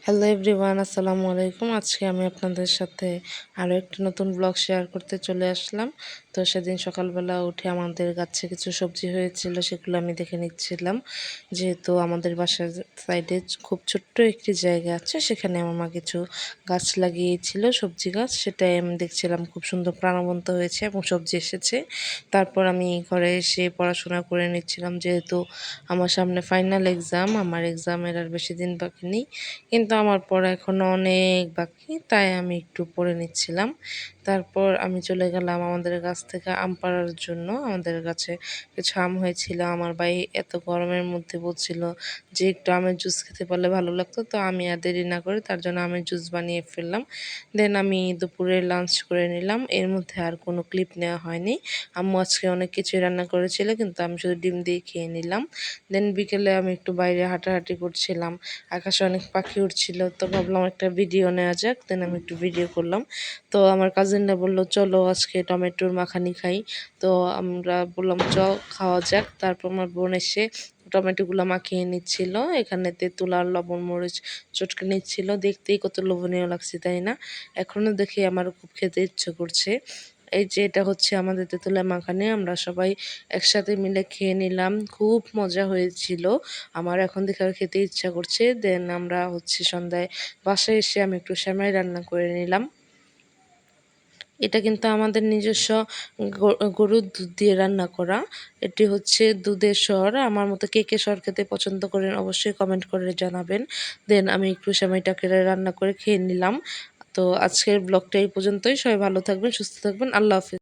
Hello everyone, আসসালামু আলাইকুম। আজকে আমি আপনাদের সাথে আরও একটি নতুন ব্লগ শেয়ার করতে চলে আসলাম। তো সেদিন সকালবেলা উঠে আমাদের গাছে কিছু সবজি হয়েছিল, সেগুলো আমি দেখে নিচ্ছিলাম। যেহেতু আমাদের বাসার সাইডে খুব ছোট্ট একটি জায়গা আছে, সেখানে আমার মা কিছু গাছ লাগিয়েছিল, সবজি গাছ। সেটাই আমি দেখছিলাম, খুব সুন্দর প্রাণবন্ত হয়েছে এবং সবজি এসেছে। তারপর আমি ঘরে এসে পড়াশোনা করে নিচ্ছিলাম, যেহেতু আমার সামনে ফাইনাল এক্সাম। আমার এক্সামের আর বেশি দিন বাকি নেই, কিন্তু আমার পড়া এখনও অনেক বাকি, তাই আমি একটু পড়ে নিচ্ছিলাম। তারপর আমি চলে গেলাম আমাদের গাছ থেকে আম পাড়ার জন্য। আমাদের গাছে কিছু আম হয়েছিল। আমার ভাই এত গরমের মধ্যে বলছিল যে একটু আমের জুস খেতে পারলে ভালো লাগতো, তো আমি আর দেরি না করে তার জন্য আমের জুস বানিয়ে ফেললাম। দেন আমি দুপুরে লাঞ্চ করে নিলাম। এর মধ্যে আর কোনো ক্লিপ নেওয়া হয়নি। আম্মু আজকে অনেক কিছুই রান্না করেছিল, কিন্তু আমি শুধু ডিম দিয়ে খেয়ে নিলাম। দেন বিকেলে আমি একটু বাইরে হাঁটাহাঁটি করছিলাম, আকাশে অনেক পাখি উঠছিল, তো ভাবলাম একটা ভিডিও নেওয়া যাক। দেন আমি একটু ভিডিও করলাম। তো আমার কাজিনরা বললো চলো আজকে টমেটোর মাখানি খাই। তো আমরা বললাম খাওয়া যাক। তারপর আমার বোন এসে টমেটোগুলো মাখিয়ে নিচ্ছিল, এখানে তেঁতুল আর লবণ মরিচ চটকে নিচ্ছিল। দেখতেই কত লোভনীয় লাগছে, তাই না? এখনও দেখে আমার খুব খেতে ইচ্ছে করছে। এই যে এটা হচ্ছে আমাদের তেঁতুলের মাখানে, আমরা সবাই একসাথে মিলে খেয়ে নিলাম, খুব মজা হয়েছিল। আমার এখন দেখে আর খেতে ইচ্ছা করছে। দেন আমরা হচ্ছে সন্ধ্যায় বাসায় এসে আমি একটু সেমাই রান্না করে নিলাম। এটা কিন্তু আমাদের নিজস্ব গরুর দুধ দিয়ে রান্না করা। এটি হচ্ছে দুধের সর। আমার মতো কে কে সর খেতে পছন্দ করেন অবশ্যই কমেন্ট করে জানাবেন। দেন আমি একটু সেমাইটাকে রান্না করে খেয়ে নিলাম। তো আজকের ব্লগটা এই পর্যন্তই। সবাই ভালো থাকবেন, সুস্থ থাকবেন। আল্লাহ হাফেজ।